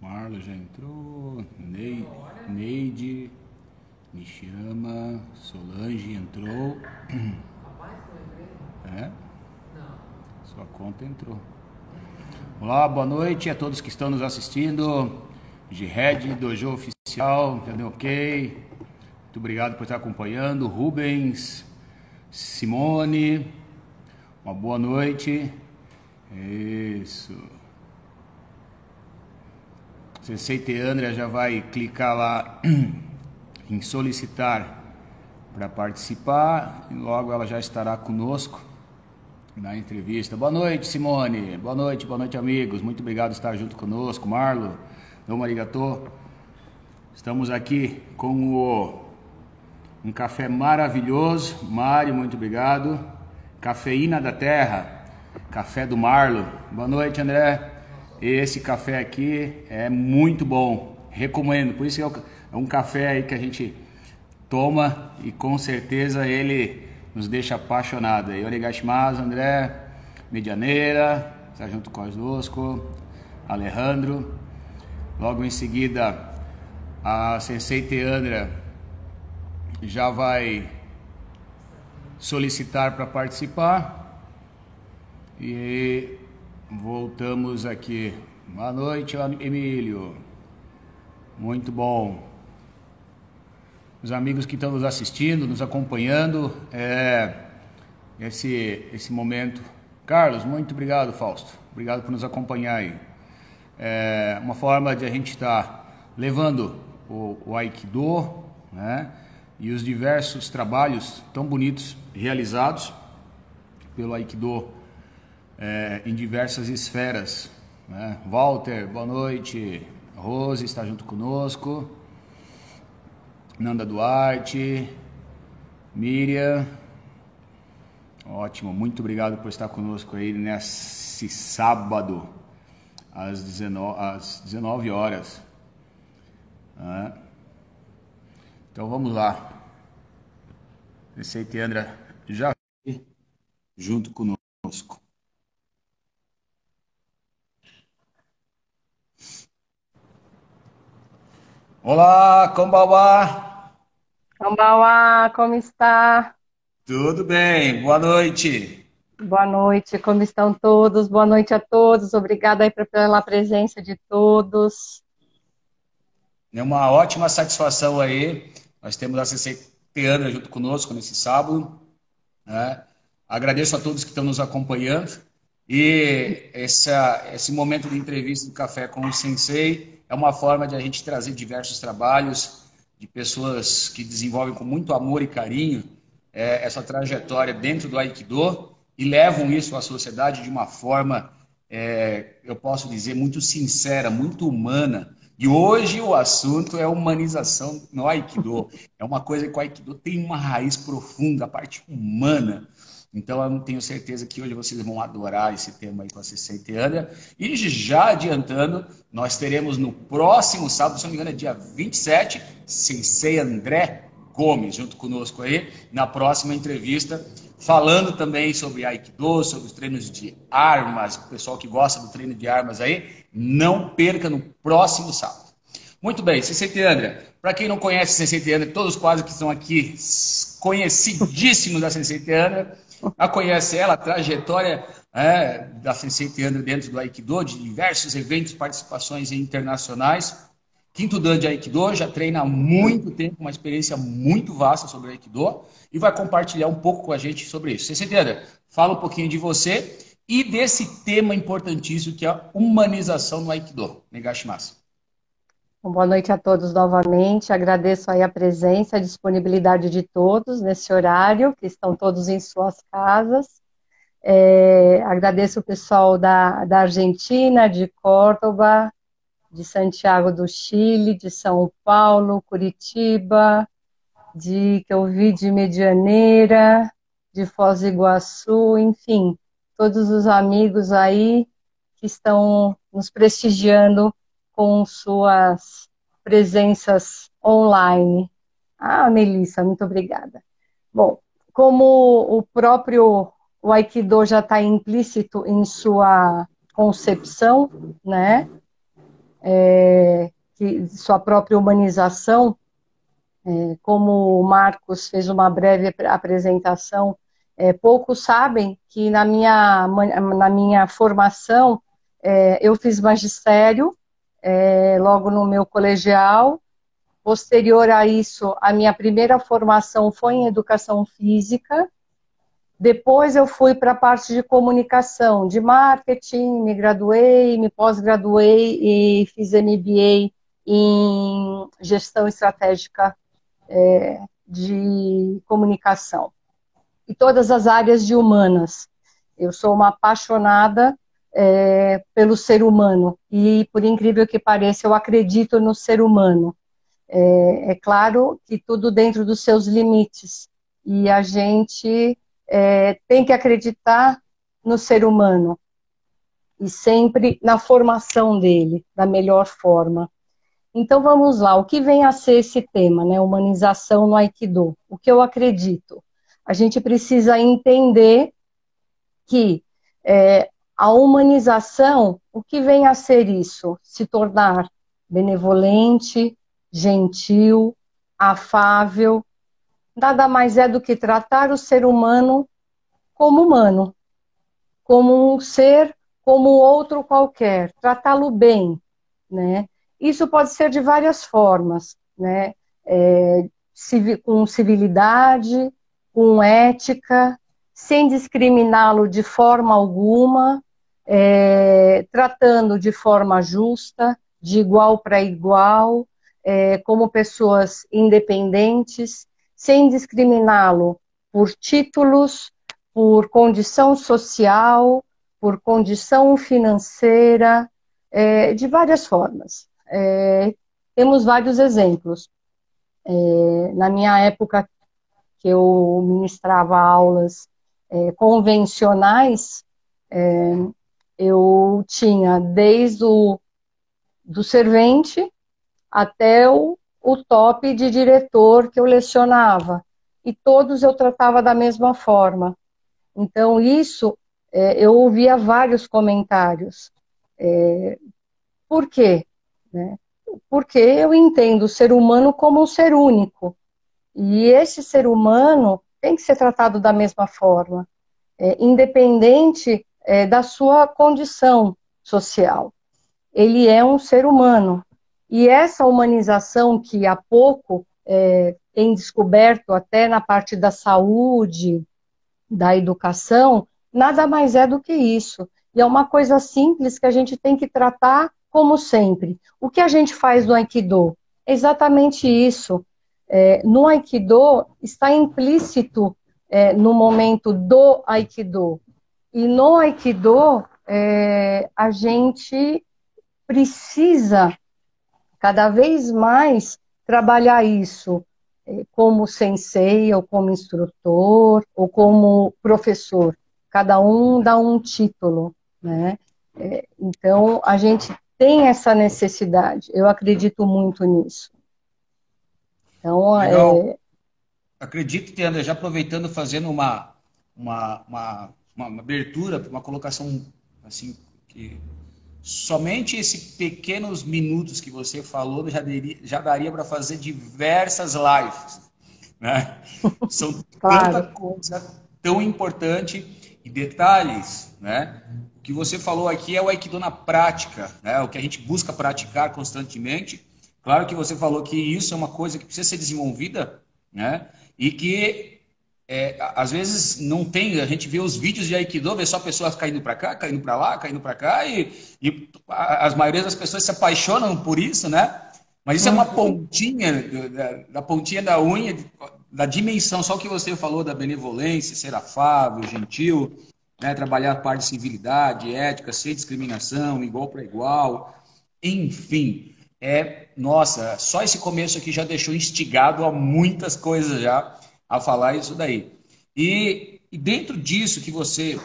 Marla já entrou. Neide me chama. Solange entrou. É? Sua conta entrou. Olá, boa noite a todos que estão nos assistindo. G-Red, Dojo Oficial, entendeu? Ok. Muito obrigado por estar acompanhando. Rubens, Simone, uma boa noite. Isso. Sensei Teandra já vai clicar lá em solicitar para participar e logo ela já estará conosco na entrevista. Boa noite, Simone. Boa noite, amigos. Muito obrigado por estar junto conosco. Marlo, domo arigatô. Estamos aqui com um café maravilhoso. Mário, muito obrigado. Cafeína da Terra, café do Marlo. Boa noite, André. Esse café aqui é muito bom, recomendo. Por isso é um café aí que a gente toma e com certeza ele nos deixa apaixonado. Onegashimasu, André, Medianeira, está junto conosco, Alejandro. Logo em seguida, a Sensei Teandra já vai solicitar para participar. E voltamos aqui. Boa noite, Emílio. Muito bom. Os amigos que estão nos assistindo, nos acompanhando, esse momento. Carlos, muito obrigado, Fausto. Obrigado por nos acompanhar aí. É uma forma de a gente estar levando o Aikido, né? E os diversos trabalhos tão bonitos realizados pelo Aikido em diversas esferas, né? Walter, boa noite. Rose está junto conosco. Nanda Duarte, Miriam, ótimo, muito obrigado por estar conosco aí nesse sábado às 19 horas. Então vamos lá. Sensei Teandra já junto conosco. Olá, konbanwa. Konbanwa, como está? Tudo bem, boa noite. Boa noite, como estão todos? Boa noite a todos, obrigada aí pela presença de todos. É uma ótima satisfação aí, nós temos a Sensei Teandra junto conosco nesse sábado, né? Agradeço a todos que estão nos acompanhando e esse momento de entrevista do Café com o Sensei é uma forma de a gente trazer diversos trabalhos de pessoas que desenvolvem com muito amor e carinho essa trajetória dentro do Aikido e levam isso à sociedade de uma forma, eu posso dizer, muito sincera, muito humana. E hoje o assunto é humanização no Aikido. É uma coisa que o Aikido tem uma raiz profunda, a parte humana. Então eu tenho certeza que hoje vocês vão adorar esse tema aí com a Sensei Teandra. E já adiantando, nós teremos no próximo sábado, se não me engano é dia 27, Sensei André Gomes junto conosco aí, na próxima entrevista, falando também sobre Aikido, sobre os treinos de armas, o pessoal que gosta do treino de armas aí, não perca no próximo sábado. Muito bem, Sensei Teandra, para quem não conhece a Sensei Teandra, todos quase que estão aqui conhecidíssimos da Sensei Teandra, a conhece ela, a trajetória da Sensei Teandra dentro do Aikido, de diversos eventos, participações internacionais. Quinto dan de Aikido, já treina há muito tempo, uma experiência muito vasta sobre Aikido, e vai compartilhar um pouco com a gente sobre isso. Sensei Teandra, fala um pouquinho de você e desse tema importantíssimo que é a humanização no Aikido. Onegashimasu. Boa noite a todos novamente, agradeço aí a presença, a disponibilidade de todos nesse horário, que estão todos em suas casas. Agradeço o pessoal da Argentina, de Córdoba, de Santiago do Chile, de São Paulo, Curitiba, que eu vi de Medianeira, de Foz do Iguaçu, enfim, todos os amigos aí que estão nos prestigiando com suas presenças online. Ah, Melissa, muito obrigada. Bom, como o Aikido já está implícito em sua concepção, né, sua própria humanização, como o Marcos fez uma breve apresentação, poucos sabem que na minha formação eu fiz magistério, logo no meu colegial. Posterior a isso, a minha primeira formação foi em educação física. Depois eu fui para a parte de comunicação, de marketing, me graduei, me pós-graduei e fiz MBA em gestão estratégica de comunicação. E todas as áreas de humanas. Eu sou uma apaixonada pelo ser humano e, por incrível que pareça, eu acredito no ser humano. É claro que tudo dentro dos seus limites. E a gente tem que acreditar no ser humano e sempre na formação dele, da melhor forma. Então vamos lá, o que vem a ser esse tema, né? Humanização no Aikido? O que eu acredito? A gente precisa entender que a humanização, o que vem a ser isso? Se tornar benevolente, gentil, afável, nada mais é do que tratar o ser humano, como um ser, como outro qualquer, tratá-lo bem, né? Isso pode ser de várias formas, né? Com civilidade, com ética, sem discriminá-lo de forma alguma, tratando de forma justa, de igual para igual, como pessoas independentes, sem discriminá-lo por títulos, por condição social, por condição financeira, de várias formas. Temos vários exemplos. Na minha época, que eu ministrava aulas convencionais, eu tinha desde do servente até o top de diretor que eu lecionava. E todos eu tratava da mesma forma. Então, isso, eu ouvia vários comentários. Por quê? Né? Porque eu entendo o ser humano como um ser único. E esse ser humano tem que ser tratado da mesma forma, independente da sua condição social. Ele é um ser humano. E essa humanização que há pouco tem descoberto até na parte da saúde, da educação, nada mais é do que isso. E é uma coisa simples que a gente tem que tratar como sempre. O que a gente faz no Aikido? É exatamente isso. No Aikido está implícito no momento do Aikido. E no Aikido a gente precisa cada vez mais trabalhar isso como sensei, ou como instrutor, ou como professor. Cada um dá um título, né? Então, a gente tem essa necessidade. Eu acredito muito nisso. Então, Legal. Acredito que, André, já aproveitando, fazendo uma abertura, uma colocação assim, que somente esses pequenos minutos que você falou já daria para fazer diversas lives, né? São tanta claro, coisa tão importante e detalhes, né? O que você falou aqui é o Aikido na prática, né? O que a gente busca praticar constantemente. Claro que você falou que isso é uma coisa que precisa ser desenvolvida, né? E que às vezes não tem, a gente vê os vídeos de Aikido, vê só pessoas caindo para cá, caindo para lá, caindo para cá, e as maioria das pessoas se apaixonam por isso, né? Mas isso é uma pontinha, da pontinha da unha, da dimensão, só o que você falou da benevolência, ser afável, gentil, né? Trabalhar a parte de civilidade, ética, sem discriminação, igual para igual, enfim. Nossa, só esse começo aqui já deixou instigado a muitas coisas já, a falar isso daí. E dentro disso que você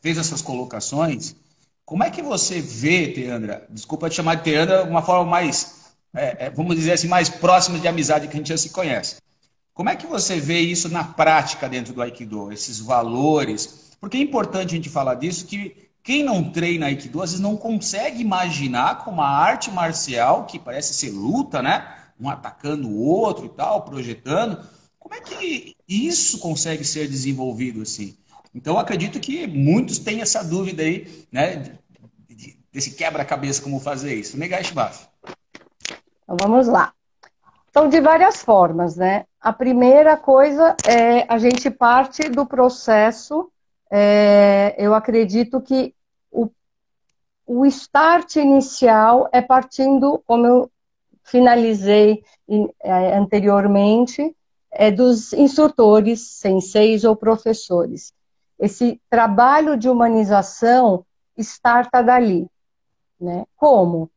fez essas colocações, como é que você vê, Teandra, desculpa te chamar de Teandra, de uma forma mais vamos dizer assim, mais próximas de amizade que a gente já se conhece. Como é que você vê isso na prática dentro do Aikido, esses valores? Porque é importante a gente falar disso, que quem não treina Aikido, às vezes não consegue imaginar como uma arte marcial, que parece ser luta, né? Um atacando o outro e tal, projetando. Como é que isso consegue ser desenvolvido assim? Então, eu acredito que muitos têm essa dúvida aí, né? Desse quebra-cabeça, como fazer isso. Negashi-baf. Então vamos lá. São de várias formas, né? A primeira coisa é a gente parte do processo. Eu acredito que o start inicial é partindo, como eu finalizei anteriormente, dos instrutores, senseis ou professores. Esse trabalho de humanização starta dali, né? Como?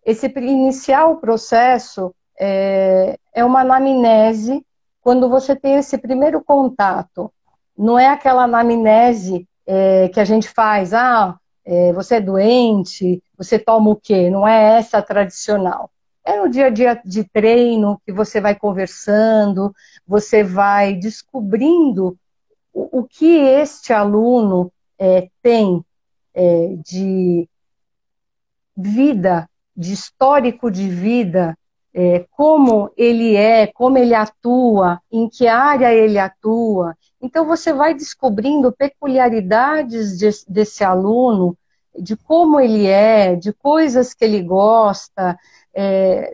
Esse inicial processo é uma anamnese, quando você tem esse primeiro contato. Não é aquela anamnese que a gente faz, você é doente, você toma o quê? Não é essa tradicional. É no dia a dia de treino que você vai conversando, você vai descobrindo o que este aluno tem de vida, de histórico de vida, como ele como ele atua, em que área ele atua. Então, você vai descobrindo peculiaridades desse aluno, de como ele de coisas que ele gosta,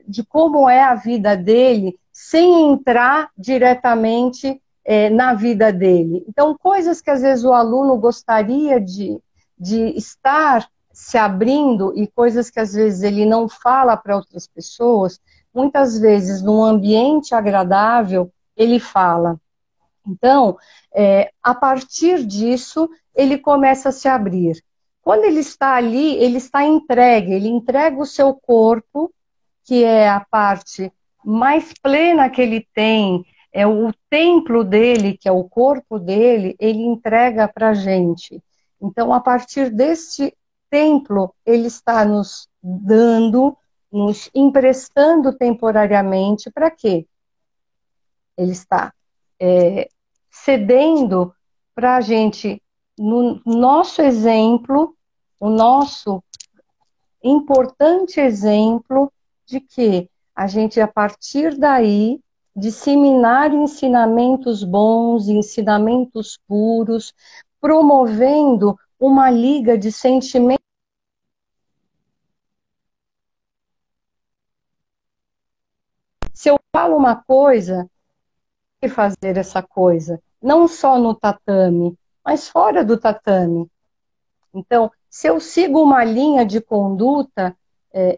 de como é a vida dele, sem entrar diretamente na vida dele. Então, coisas que às vezes o aluno gostaria de estar se abrindo e coisas que às vezes ele não fala para outras pessoas, muitas vezes num ambiente agradável, ele fala. Então, a partir disso, ele começa a se abrir. Quando ele está ali, ele está entregue, ele entrega o seu corpo, que é a parte mais plena que ele tem, é o templo dele, que é o corpo dele, ele entrega para a gente. Então, a partir deste templo, ele está nos dando, nos emprestando temporariamente, para quê? Ele está cedendo para a gente, no nosso exemplo, o nosso importante exemplo de que a gente, a partir daí, disseminar ensinamentos bons, ensinamentos puros, promovendo uma liga de sentimentos. Se eu falo uma coisa, que fazer essa coisa, não só no tatame, mas fora do tatame. Então, se eu sigo uma linha de conduta,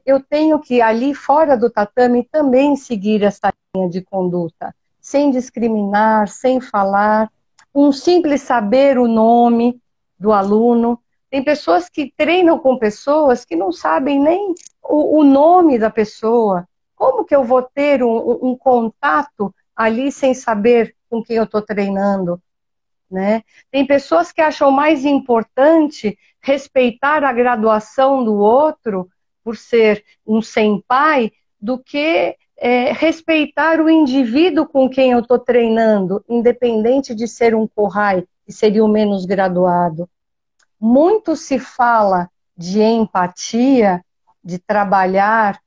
eu tenho que, ali fora do tatame, também seguir essa linha de conduta, sem discriminar, sem falar, um simples saber o nome do aluno. Tem pessoas que treinam com pessoas que não sabem nem o nome da pessoa. Como que eu vou ter um contato ali sem saber com quem eu estou treinando? Né? Tem pessoas que acham mais importante respeitar a graduação do outro, por ser um senpai, do que respeitar o indivíduo com quem eu estou treinando, independente de ser um kohai, que seria o menos graduado. Muito se fala de empatia, de trabalhar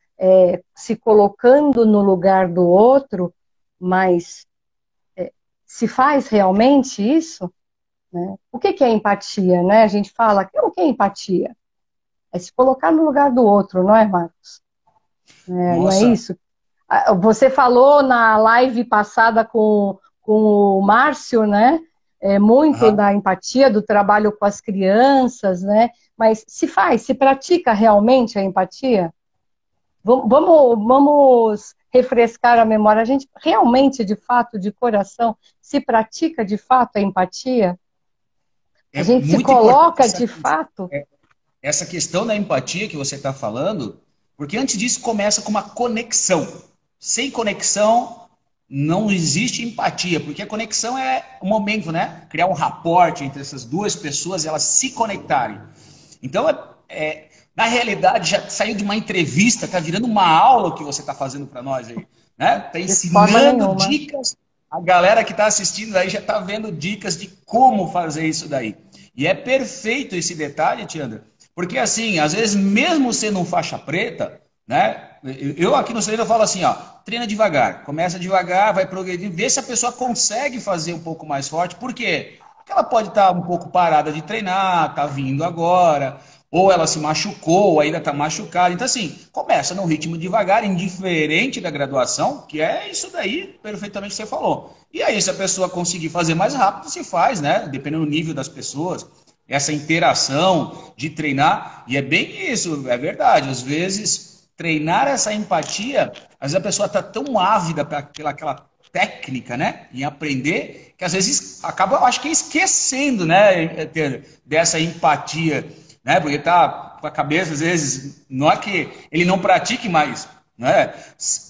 se colocando no lugar do outro, mas se faz realmente isso? Né? O que é empatia? Né? A gente fala, o que é empatia? É se colocar no lugar do outro, não é, Marcos? Não é Nossa, isso? Você falou na live passada com o Márcio, né? Muito aham. da empatia, do trabalho com as crianças, né? Mas se pratica realmente a empatia? Vamos refrescar a memória. A gente realmente, de fato, de coração, se pratica de fato a empatia? A É gente se muito importante coloca de fato? essa questão da empatia que você está falando, porque antes disso começa com uma conexão. Sem conexão, não existe empatia, porque a conexão é o momento, né? Criar um rapport entre essas duas pessoas e elas se conectarem. Então, Na realidade, já saiu de uma entrevista, tá virando uma aula que você está fazendo para nós aí, né? Tá De forma ensinando nenhuma. dicas. A galera que está assistindo aí já está vendo dicas de como fazer isso daí. E é perfeito esse detalhe, Tiandra, porque assim, às vezes, mesmo sendo um faixa preta, né? Eu aqui no treino eu falo assim, ó, treina devagar, começa devagar, vai progredindo, vê se a pessoa consegue fazer um pouco mais forte, por quê? Porque ela pode estar um pouco parada de treinar, tá vindo agora, ou ela se machucou, ou ainda está machucada. Então, assim, começa num ritmo devagar, indiferente da graduação, que é isso daí, perfeitamente que você falou. E aí, se a pessoa conseguir fazer mais rápido, se faz, né? Dependendo do nível das pessoas, essa interação de treinar, e é bem isso, é verdade. Às vezes, treinar essa empatia, às vezes a pessoa está tão ávida pela aquela técnica, né, em aprender, que às vezes acaba, acho que esquecendo, né, dessa empatia, né, porque tá com a cabeça, às vezes, não é que ele não pratique mais, né,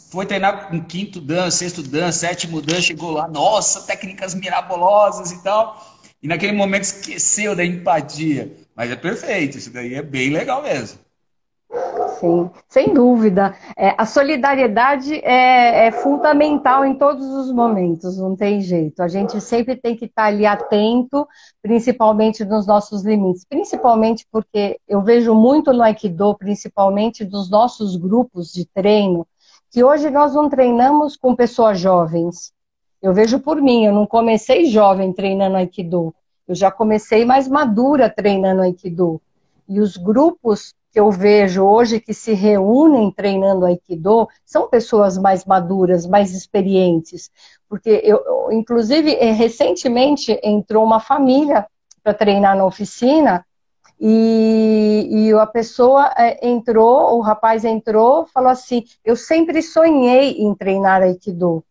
foi treinar com quinto dan, sexto dan, sétimo dan, chegou lá, nossa, técnicas mirabolosas e tal, e naquele momento esqueceu da empatia, mas é perfeito, isso daí é bem legal mesmo. Sim, sem dúvida. A solidariedade é fundamental em todos os momentos, não tem jeito. A gente sempre tem que estar ali atento, principalmente nos nossos limites. Principalmente porque eu vejo muito no Aikido, principalmente dos nossos grupos de treino, que hoje nós não treinamos com pessoas jovens. Eu vejo por mim, eu não comecei jovem treinando Aikido. Eu já comecei mais madura treinando Aikido. E os grupos que eu vejo hoje que se reúnem treinando Aikido são pessoas mais maduras, mais experientes. Porque inclusive, recentemente entrou uma família para treinar na oficina e a pessoa entrou, o rapaz entrou, falou assim: eu sempre sonhei em treinar Aikido.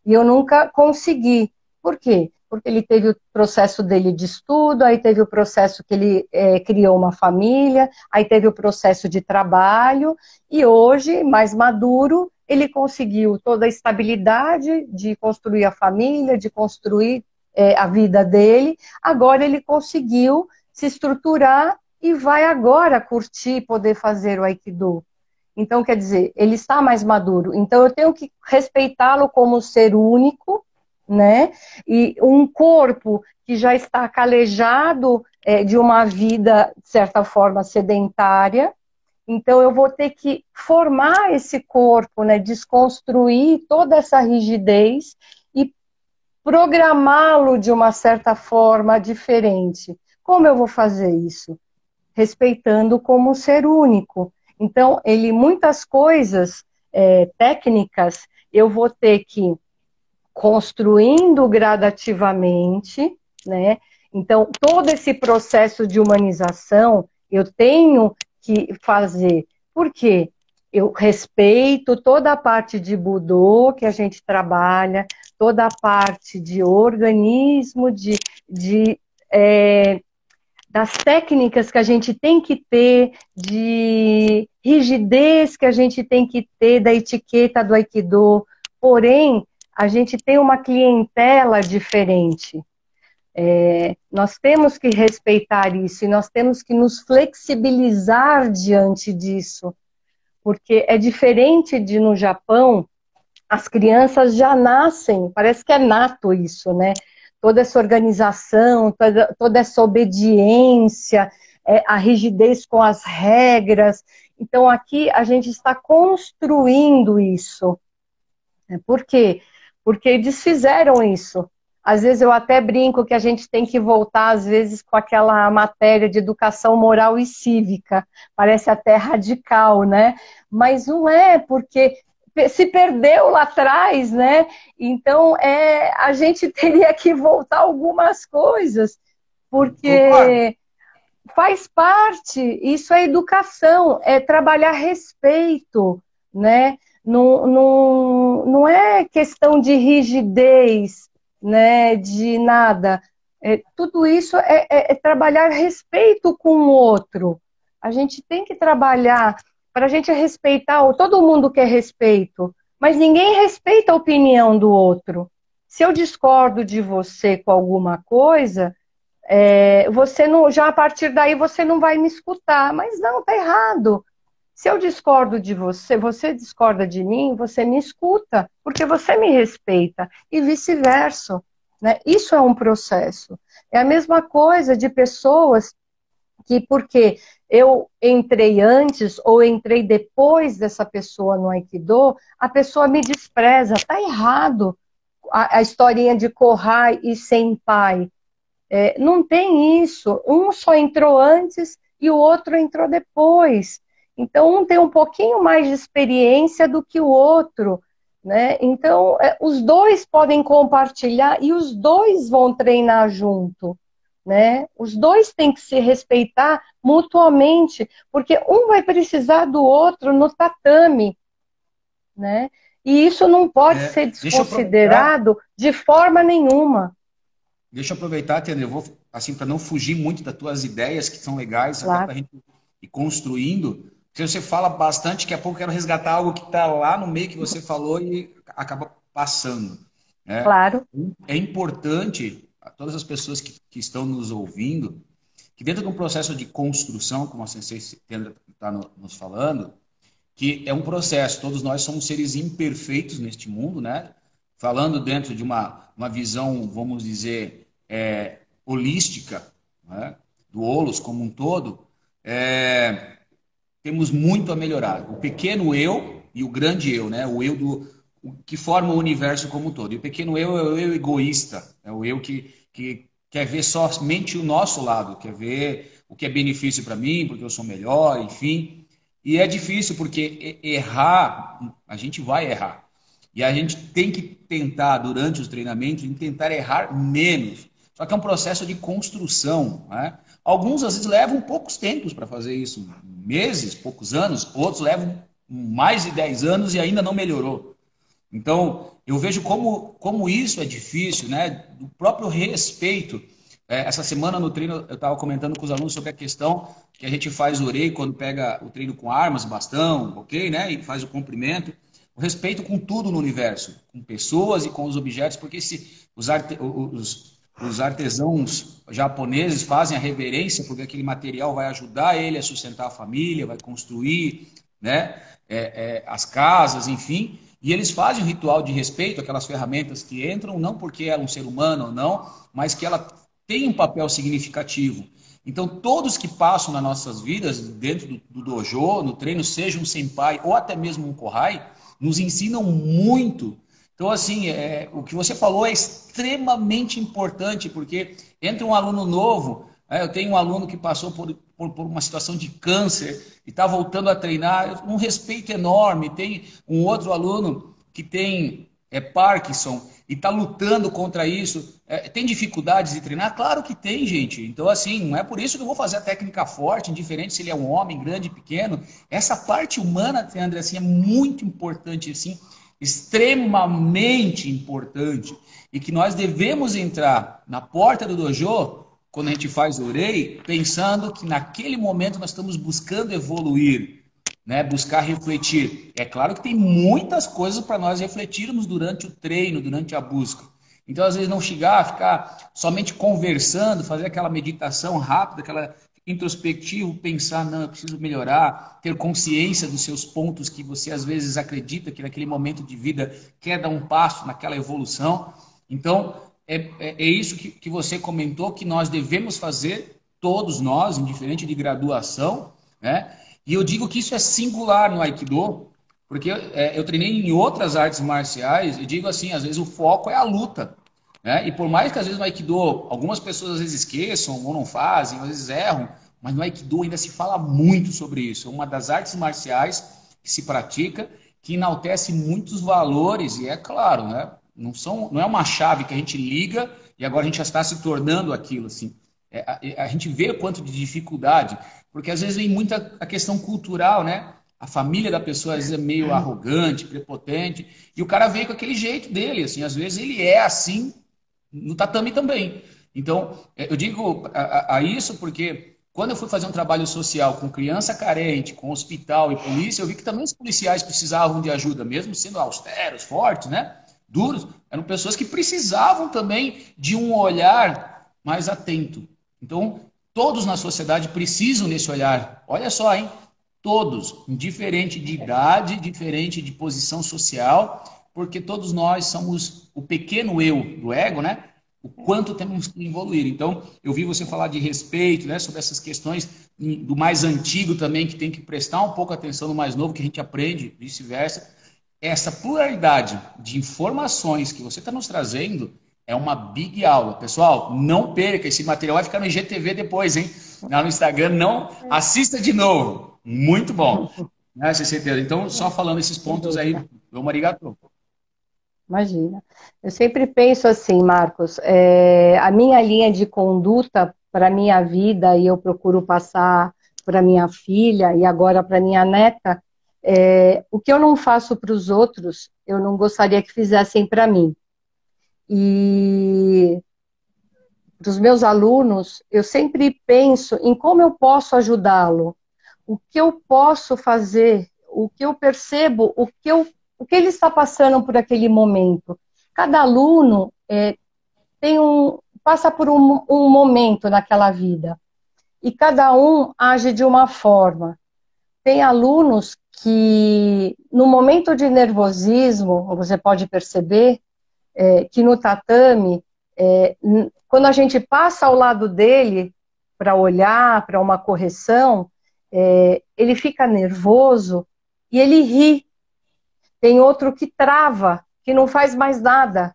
E eu nunca consegui. Por quê? Porque ele teve o processo dele de estudo, aí teve o processo que ele criou uma família, aí teve o processo de trabalho, e hoje, mais maduro, ele conseguiu toda a estabilidade de construir a família, de construir a vida dele. Agora ele conseguiu se estruturar e vai agora curtir poder fazer o Aikido. Então, quer dizer, ele está mais maduro. Então, eu tenho que respeitá-lo como ser único, né? E um corpo que já está calejado de uma vida, de certa forma, sedentária. Então, eu vou ter que formar esse corpo, né? Desconstruir toda essa rigidez e programá-lo de uma certa forma diferente. Como eu vou fazer isso? Respeitando como ser único. Então, muitas coisas técnicas, eu vou ter que construindo gradativamente, né? Então, todo esse processo de humanização, eu tenho que fazer. Por quê? Eu respeito toda a parte de Budô que a gente trabalha, toda a parte de organismo, de das técnicas que a gente tem que ter, de rigidez que a gente tem que ter da etiqueta do Aikido. Porém, a gente tem uma clientela diferente. Nós temos que respeitar isso e nós temos que nos flexibilizar diante disso, porque é diferente de no Japão, as crianças já nascem, parece que é nato isso, né? Toda essa organização, toda essa obediência, a rigidez com as regras. Então, aqui a gente está construindo isso. Por quê? Porque eles fizeram isso. Às vezes eu até brinco que a gente tem que voltar, às vezes, com aquela matéria de educação moral e cívica. Parece até radical, né? Mas não é, porque se perdeu lá atrás, né? Então, a gente teria que voltar algumas coisas, Concordo. porque faz parte, isso é educação, é trabalhar respeito, né? Não é questão de rigidez, né? De nada. Tudo isso é trabalhar respeito com o outro. A gente tem que trabalhar para a gente respeitar, todo mundo quer respeito, mas ninguém respeita a opinião do outro. Se eu discordo de você com alguma coisa, você não, já a partir daí você não vai me escutar. Mas não, tá errado. Se eu discordo de você, você discorda de mim, você me escuta, porque você me respeita, e vice-versa, né? Isso é um processo. É a mesma coisa de pessoas que, porque eu entrei antes ou entrei depois dessa pessoa no Aikido, a pessoa me despreza. Tá errado a historinha de Kohai e Senpai. Não tem isso. Um só entrou antes e o outro entrou depois. Então, um tem um pouquinho mais de experiência do que o outro, né? Então, os dois podem compartilhar e os dois vão treinar junto, né? Os dois têm que se respeitar mutuamente, porque um vai precisar do outro no tatame, né? E isso não pode ser Deixa eu aproveitar. desconsiderado de forma nenhuma. Deixa eu aproveitar, Tiana, eu vou, assim, para não fugir muito das tuas ideias, que são legais, até Claro, para a gente ir construindo. Porque você fala bastante, daqui a pouco eu quero resgatar algo que está lá no meio que você falou e acaba passando, né? claro. É importante a todas as pessoas que estão nos ouvindo, que dentro de um processo de construção, como a Sensei está nos falando, que é um processo, todos nós somos seres imperfeitos neste mundo, né? Falando dentro de uma visão, vamos dizer, holística, né? Do holos como um todo, temos muito a melhorar. O pequeno eu e o grande eu, né? O eu o que forma o universo como um todo. E o pequeno eu é o eu egoísta, é o eu que quer ver somente o nosso lado, quer ver o que é benefício para mim, porque eu sou melhor, enfim. E é difícil porque errar, a gente vai errar. E a gente tem que tentar, durante os treinamentos, tentar errar menos. Só que é um processo de construção, né? Alguns, às vezes, levam poucos tempos para fazer isso, meses, poucos anos. Outros levam mais de 10 anos e ainda não melhorou. Então, eu vejo como isso é difícil, né? Do próprio respeito. Essa semana no treino, eu estava comentando com os alunos sobre a questão que a gente faz orei quando pega o treino com armas, bastão, ok, né? E faz o cumprimento. O respeito com tudo no universo, com pessoas e com os objetos, porque se os artesãos japoneses fazem a reverência, porque aquele material vai ajudar ele a sustentar a família, vai construir, né? As casas, enfim. E eles fazem um ritual de respeito, aquelas ferramentas que entram, não porque ela é um ser humano ou não, mas que ela tem um papel significativo. Então, todos que passam nas nossas vidas, dentro do dojo, no treino, seja um senpai ou até mesmo um kohai, nos ensinam muito. Então, assim, o que você falou é extremamente importante, porque entra um aluno novo, eu tenho um aluno que passou por uma situação de câncer e está voltando a treinar, um respeito enorme. Tem um outro aluno que tem Parkinson e está lutando contra isso. Tem dificuldades de treinar? Claro que tem, gente. Então, assim, não é por isso que eu vou fazer a técnica forte, indiferente se ele é um homem, grande, pequeno. Essa parte humana, André, assim, é muito importante, assim, extremamente importante. E que nós devemos entrar na porta do dojo quando a gente faz o orei, pensando que naquele momento nós estamos buscando evoluir, né? Buscar refletir. É claro que tem muitas coisas para nós refletirmos durante o treino, durante a busca. Então, às vezes, não chegar a ficar somente conversando, fazer aquela meditação rápida, aquela introspectivo, pensar, não, eu preciso melhorar, ter consciência dos seus pontos que você, às vezes, acredita que naquele momento de vida quer dar um passo naquela evolução. Então, é isso que você comentou, que nós devemos fazer, todos nós, indiferente de graduação, né? E eu digo que isso é singular no Aikido, porque eu treinei em outras artes marciais, e digo assim, às vezes o foco é a luta, né? E por mais que às vezes no Aikido algumas pessoas às vezes esqueçam ou não fazem, às vezes erram, mas no Aikido ainda se fala muito sobre isso. É uma das artes marciais que se pratica, que enaltece muitos valores, e é claro, né? Não é uma chave que a gente liga e agora a gente já está se tornando aquilo, assim. A gente vê o quanto de dificuldade, porque às vezes vem muita a questão cultural, né? A família da pessoa às vezes é meio arrogante, prepotente, e o cara veio com aquele jeito dele, assim, às vezes ele é assim no tatame também. Então, eu digo a isso porque quando eu fui fazer um trabalho social com criança carente, com hospital e polícia, eu vi que também os policiais precisavam de ajuda, mesmo sendo austeros, fortes, né? Duros, eram pessoas que precisavam também de um olhar mais atento, Então, todos na sociedade precisam desse olhar. Olha só, hein? Todos, indiferente de idade, diferente de posição social, porque todos nós somos o pequeno eu do ego, né? O quanto temos que evoluir. Então, eu vi você falar de respeito, né? Sobre essas questões do mais antigo também, que tem que prestar um pouco atenção no mais novo, que a gente aprende, vice-versa. Essa pluralidade de informações que você está nos trazendo é uma big aula. Pessoal, não perca, esse material vai ficar no IGTV depois, hein? Lá no Instagram, não assista de novo. Muito bom. Né, CCT? Então, só falando esses Sem pontos aí, dúvida. vamos arigato. Imagina. Eu sempre penso assim, Marcos, a minha linha de conduta para a minha vida, e eu procuro passar para minha filha e agora para minha neta, o que eu não faço para os outros, eu não gostaria que fizessem para mim. E para os meus alunos, eu sempre penso em como eu posso ajudá-lo, o que eu posso fazer, o que eu percebo, o que ele está passando por aquele momento. Cada aluno passa por um momento naquela vida e cada um age de uma forma. Tem alunos que, no momento de nervosismo, você pode perceber que no tatame, quando a gente passa ao lado dele para olhar, para uma correção, ele fica nervoso e ele ri. Tem outro que trava, que não faz mais nada.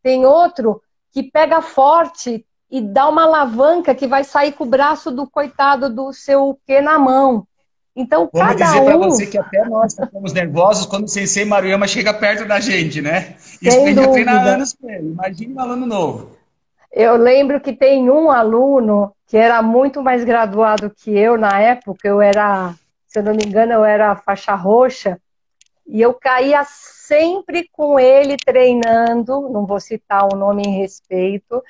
Tem outro que pega forte e dá uma alavanca que vai sair com o braço do coitado do seu quê na mão. Então, Vamos cada dizer para um, você que até nós ficamos nervosos quando o Sensei Maruyama chega perto da gente, né? Isso que a sem gente já treina há dúvida. anos com ele. Imagine um aluno novo. Eu lembro que tem um aluno que era muito mais graduado que eu na época, eu era, se eu não me engano, eu era faixa roxa, e eu caía sempre com ele treinando, não vou citar o nome em respeito,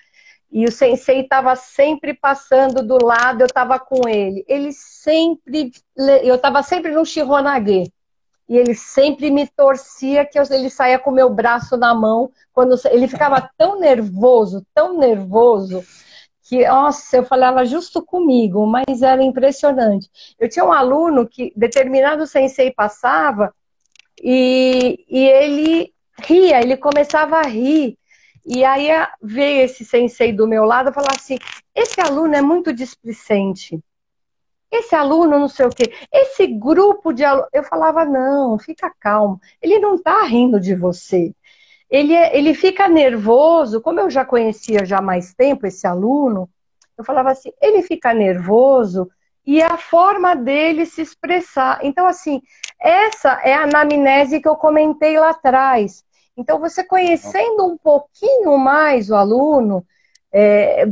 e o sensei estava sempre passando do lado, eu estava com ele. Eu estava sempre no Shironage, e ele sempre me torcia que ele saía com o meu braço na mão, quando ele ficava tão nervoso, que, nossa, eu falava justo comigo, mas era impressionante. Eu tinha um aluno que determinado sensei passava, e ele ria, ele começava a rir. E aí veio esse sensei do meu lado e falou assim: esse aluno é muito displicente. Esse aluno não sei o quê. Esse grupo de alunos. Eu falava: não, fica calmo. Ele não está rindo de você. Ele fica nervoso. Como eu já conhecia já há mais tempo esse aluno, eu falava assim: ele fica nervoso e é a forma dele se expressar. Então, assim, essa é a anamnese que eu comentei lá atrás. Então, você conhecendo um pouquinho mais o aluno,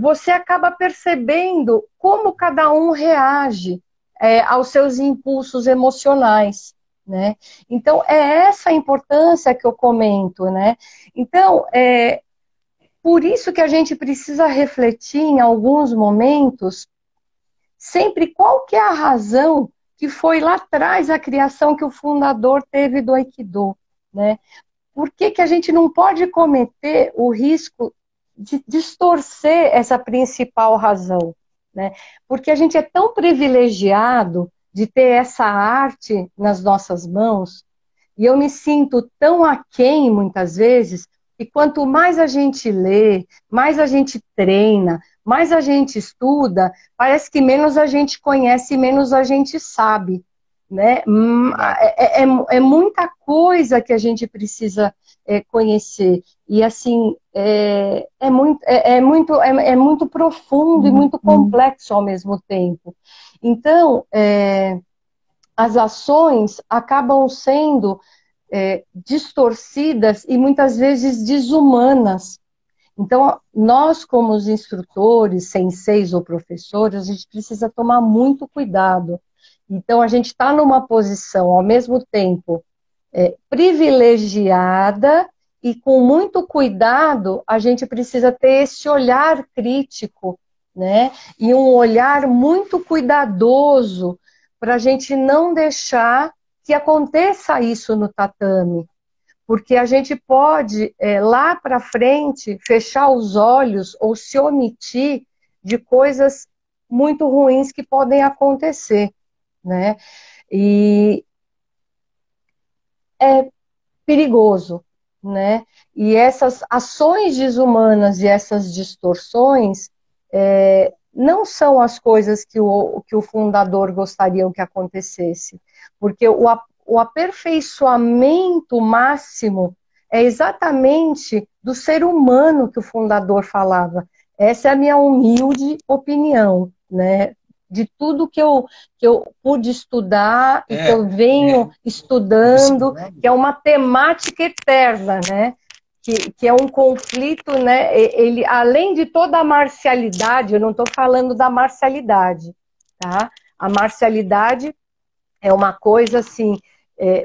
você acaba percebendo como cada um reage aos seus impulsos emocionais, né? Então, é essa a importância que eu comento, né? Então, por isso que a gente precisa refletir em alguns momentos sempre qual que é a razão que foi lá atrás a criação que o fundador teve do Aikido, né? Por que que a gente não pode cometer o risco de distorcer essa principal razão, né? Porque a gente é tão privilegiado de ter essa arte nas nossas mãos, e eu me sinto tão aquém muitas vezes, e quanto mais a gente lê, mais a gente treina, mais a gente estuda, parece que menos a gente conhece, menos a gente sabe, né? É muita coisa que a gente precisa conhecer. E assim, é muito profundo e muito complexo ao mesmo tempo. Então, as ações acabam sendo distorcidas e muitas vezes desumanas. Então, nós como os instrutores, senseis ou professores, a gente precisa tomar muito cuidado. Então, a gente está numa posição, ao mesmo tempo, privilegiada e com muito cuidado, a gente precisa ter esse olhar crítico, né? E um olhar muito cuidadoso para a gente não deixar que aconteça isso no tatame. Porque a gente pode, lá para frente, fechar os olhos ou se omitir de coisas muito ruins que podem acontecer, né? E é perigoso, né? E essas ações desumanas e essas distorções não são as coisas que o fundador gostaria que acontecesse, porque o aperfeiçoamento máximo é exatamente do ser humano que o fundador falava. Essa é a minha humilde opinião, né? De tudo que eu pude estudar e que eu venho estudando, que é uma temática eterna, né? Que é um conflito, né? Ele, além de toda a marcialidade, eu não estou falando da marcialidade, tá? A marcialidade é uma coisa assim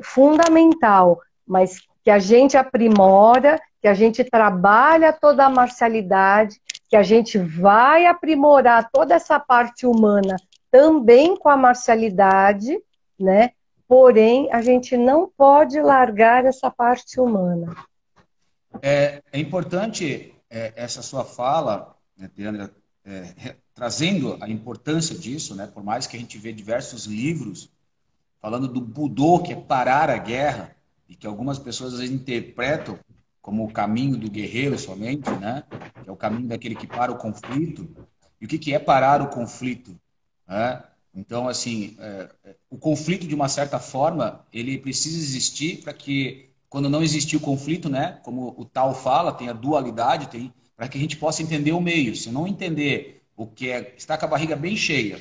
fundamental, mas que a gente aprimora, que a gente trabalha toda a marcialidade, que a gente vai aprimorar toda essa parte humana também com a marcialidade, né? Porém, a gente não pode largar essa parte humana. É importante essa sua fala, né, Leandra, trazendo a importância disso, né? Por mais que a gente vê diversos livros falando do Budô, que é parar a guerra, e que algumas pessoas às vezes interpretam como o caminho do guerreiro somente, né? Que é o caminho daquele que para o conflito. E o que é parar o conflito? Né? Então, assim, o conflito, de uma certa forma, ele precisa existir para que, quando não existir o conflito, né? Como o Tao fala, tem a dualidade, para que a gente possa entender o meio. Se eu não entender o que é estar com a barriga bem cheia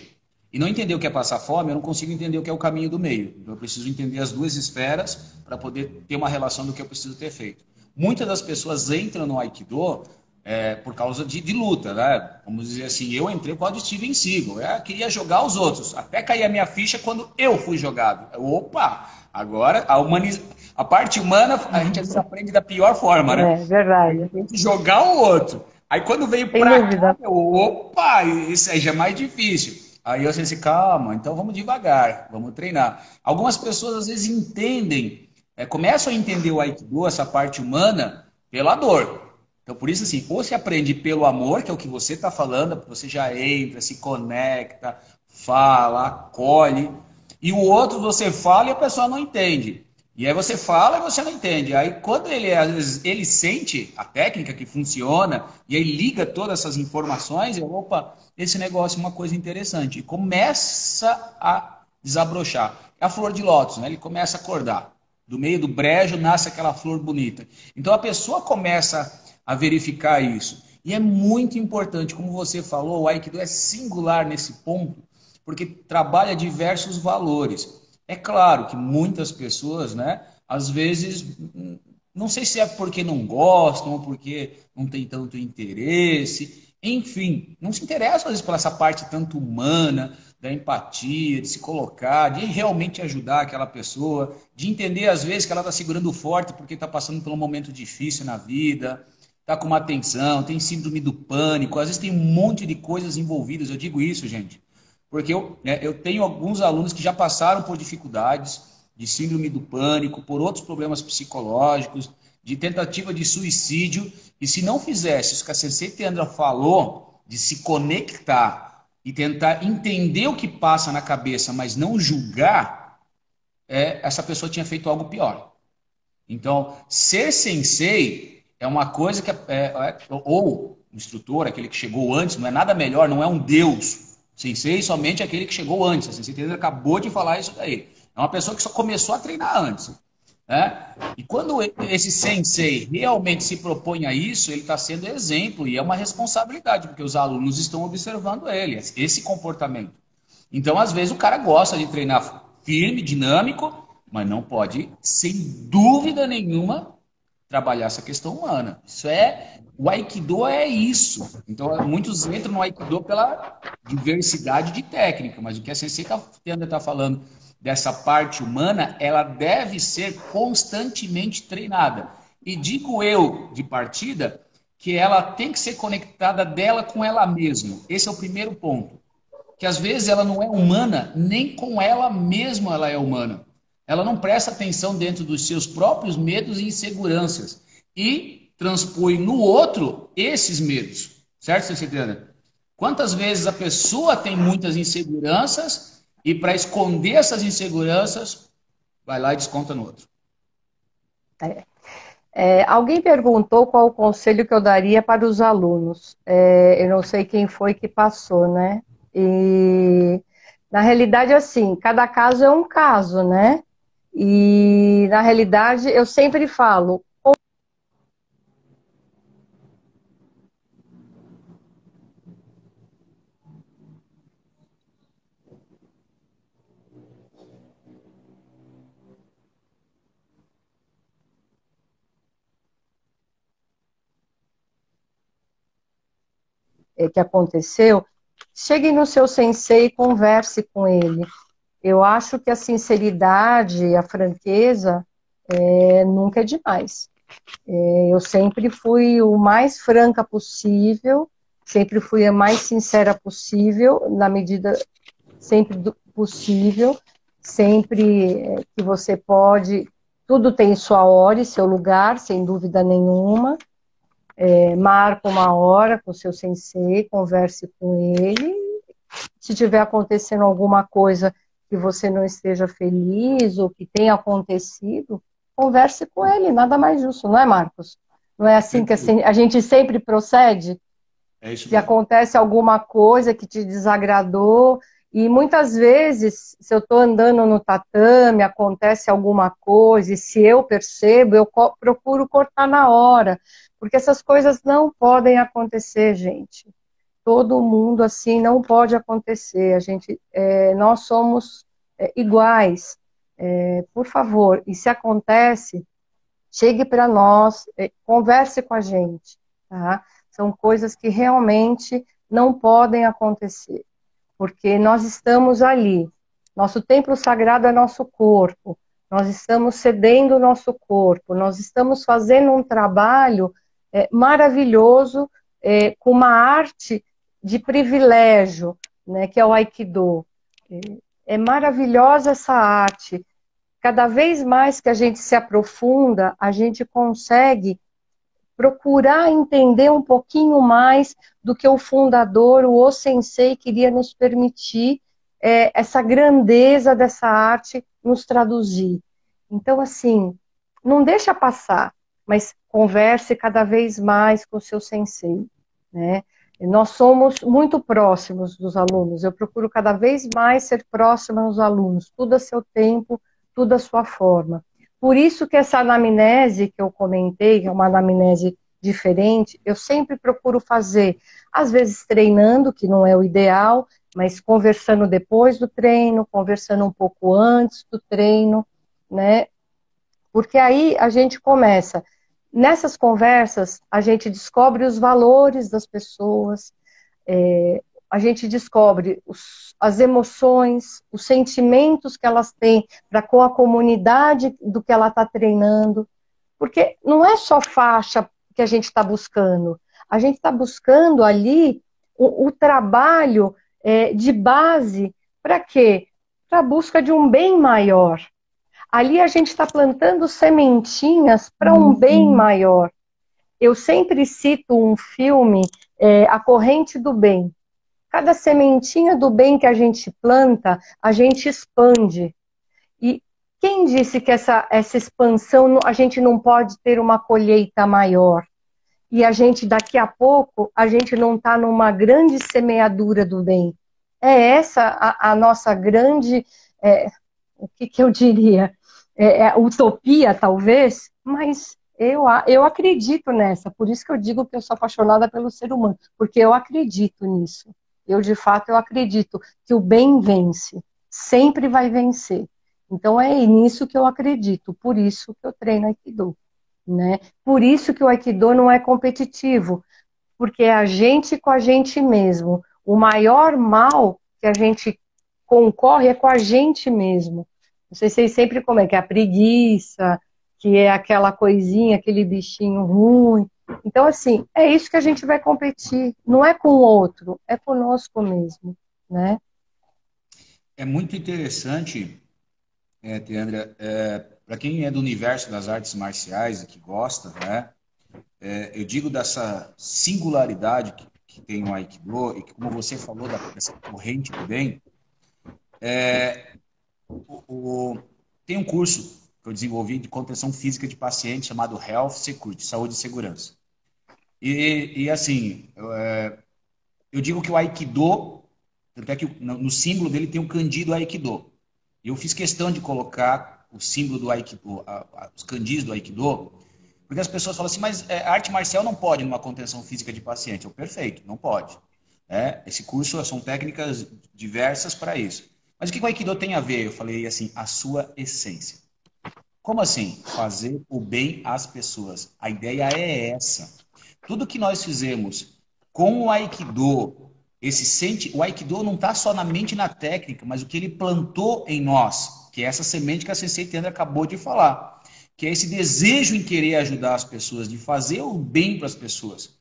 e não entender o que é passar fome, eu não consigo entender o que é o caminho do meio. Então, eu preciso entender as duas esferas para poder ter uma relação do que eu preciso ter feito. Muitas das pessoas entram no Aikido por causa de luta, né? Vamos dizer assim, eu entrei por causa de Steven Seagal. Eu queria jogar os outros. Até cair a minha ficha quando eu fui jogado. Opa! Agora, a parte humana, a gente às vezes aprende da pior forma, né? É verdade. Tem que jogar o outro. Aí quando veio pra cá, opa, isso aí já é mais difícil. Aí eu disse, calma, então vamos devagar, vamos treinar. Algumas pessoas às vezes entendem, começam a entender o Aikido, essa parte humana, pela dor. Então por isso assim, ou se aprende pelo amor, que é o que você está falando, você já entra, se conecta, fala, acolhe, e o outro você fala e a pessoa não entende. E aí você fala e você não entende. Aí quando ele sente a técnica que funciona e aí liga todas essas informações, opa, esse negócio é uma coisa interessante. E começa a desabrochar. É a flor de lótus, né? Ele começa a acordar. Do meio do brejo nasce aquela flor bonita. Então a pessoa começa a verificar isso. E é muito importante, como você falou, o Aikido é singular nesse ponto, porque trabalha diversos valores. É claro que muitas pessoas, né, às vezes, não sei se é porque não gostam ou porque não tem tanto interesse, enfim, não se interessam às vezes por essa parte tanto humana, da empatia, de se colocar, de realmente ajudar aquela pessoa, de entender às vezes que ela está segurando forte porque está passando por um momento difícil na vida, está com uma tensão, tem síndrome do pânico, às vezes tem um monte de coisas envolvidas, eu digo isso, gente. Porque eu tenho alguns alunos que já passaram por dificuldades de síndrome do pânico, por outros problemas psicológicos, de tentativa de suicídio, e se não fizesse isso que a Sensei Teandra falou, de se conectar e tentar entender o que passa na cabeça, mas não julgar, essa pessoa tinha feito algo pior. Então, ser sensei é uma coisa que... ou instrutor, aquele que chegou antes, não é nada melhor, não é um deus. Sensei somente aquele que chegou antes. A Sensei Teresa acabou de falar isso daí. É uma pessoa que só começou a treinar antes. Né? E quando esse sensei realmente se propõe a isso, ele está sendo exemplo e é uma responsabilidade, porque os alunos estão observando ele, esse comportamento. Então, às vezes, o cara gosta de treinar firme, dinâmico, mas não pode, sem dúvida nenhuma, trabalhar essa questão humana. O Aikido é isso. Então, muitos entram no Aikido pela diversidade de técnica, mas o que a Sensei está falando dessa parte humana, ela deve ser constantemente treinada. E digo eu, de partida, que ela tem que ser conectada dela com ela mesma. Esse é o primeiro ponto. Que às vezes ela não é humana, nem com ela mesma ela é humana. Ela não presta atenção dentro dos seus próprios medos e inseguranças. E transpõe no outro esses medos. Certo, Sensei Adriana? Quantas vezes a pessoa tem muitas inseguranças e para esconder essas inseguranças, vai lá e desconta no outro. Alguém perguntou qual o conselho que eu daria para os alunos. Eu não sei quem foi que passou, né? E na realidade, assim, cada caso é um caso, né? E na realidade, eu sempre falo, que aconteceu, chegue no seu sensei e converse com ele. Eu acho que a sinceridade, a franqueza, nunca é demais. Eu sempre fui o mais franca possível, sempre fui a mais sincera possível, na medida sempre possível, sempre que você pode, tudo tem sua hora e seu lugar, sem dúvida nenhuma. Marca uma hora com o seu sensei, converse com ele. Se tiver acontecendo alguma coisa que você não esteja feliz ou que tenha acontecido, converse com ele, nada mais justo, não é, Marcos? Não é assim que a gente sempre procede? É isso Se mesmo. acontece alguma coisa que te desagradou, e muitas vezes, se eu estou andando no tatame, acontece alguma coisa, e se eu percebo, eu procuro cortar na hora, porque essas coisas não podem acontecer, gente. Todo mundo assim não pode acontecer. Nós somos iguais. Por favor, e se acontece, chegue para nós, converse com a gente, tá? São coisas que realmente não podem acontecer, porque nós estamos ali. Nosso templo sagrado é nosso corpo. Nós estamos cedendo o nosso corpo. Nós estamos fazendo um trabalho maravilhoso, com uma arte de privilégio, né, que é o Aikido. É maravilhosa essa arte. Cada vez mais que a gente se aprofunda, a gente consegue procurar entender um pouquinho mais do que o fundador, o Sensei, queria nos permitir, essa grandeza dessa arte nos traduzir. Então, assim, não deixa passar, mas converse cada vez mais com o seu Sensei, né? Nós somos muito próximos dos alunos, eu procuro cada vez mais ser próxima dos alunos, tudo a seu tempo, tudo a sua forma. Por isso que essa anamnese que eu comentei, que é uma anamnese diferente, eu sempre procuro fazer, às vezes treinando, que não é o ideal, mas conversando depois do treino, conversando um pouco antes do treino, né? Porque aí a gente começa, nessas conversas, a gente descobre os valores das pessoas, a gente descobre as emoções, os sentimentos que elas têm para com a comunidade do que ela está treinando. Porque não é só faixa que a gente está buscando. A gente está buscando ali o trabalho de base para quê? Para a busca de um bem maior. Ali a gente está plantando sementinhas para um bem maior. Eu sempre cito um filme, A Corrente do Bem. Cada sementinha do bem que a gente planta, a gente expande. E quem disse que essa expansão, a gente não pode ter uma colheita maior? E a gente, daqui a pouco, a gente não está numa grande semeadura do bem. É essa a nossa grande, o que eu diria? Utopia, talvez, mas eu acredito nessa. Por isso que eu digo que eu sou apaixonada pelo ser humano, porque eu acredito nisso. Eu, de fato, eu acredito que o bem vence, sempre vai vencer. Então é nisso que eu acredito, por isso que eu treino Aikido, né? Por isso que o Aikido não é competitivo, porque é a gente com a gente mesmo. O maior mal que a gente concorre é com a gente mesmo. Não sei se vocês sempre como é que é a preguiça, que é aquela coisinha, aquele bichinho ruim. Então, assim, é isso que a gente vai competir. Não é com o outro, é conosco mesmo, né? É muito interessante, Teandra, para quem é do universo das artes marciais e que gosta, né? Eu digo dessa singularidade que tem no Aikido, e que, como você falou dessa corrente do bem, tem um curso que eu desenvolvi de contenção física de pacientes chamado Health Security, Saúde e Segurança. E assim, eu digo que o Aikido, tanto é que no símbolo dele tem o kanji do Aikido. E eu fiz questão de colocar o símbolo do Aikido, os kanjis do Aikido, porque as pessoas falam assim, mas a arte marcial não pode numa contenção física de paciente. Perfeito, não pode. Esse curso são técnicas diversas para isso. Mas o que o Aikido tem a ver? Eu falei assim, a sua essência. Como assim? Fazer o bem às pessoas. A ideia é essa. Tudo que nós fizemos com o Aikido, o Aikido não está só na mente e na técnica, mas o que ele plantou em nós, que é essa semente que a Sensei Tenda acabou de falar, que é esse desejo em querer ajudar as pessoas, de fazer o bem para as pessoas.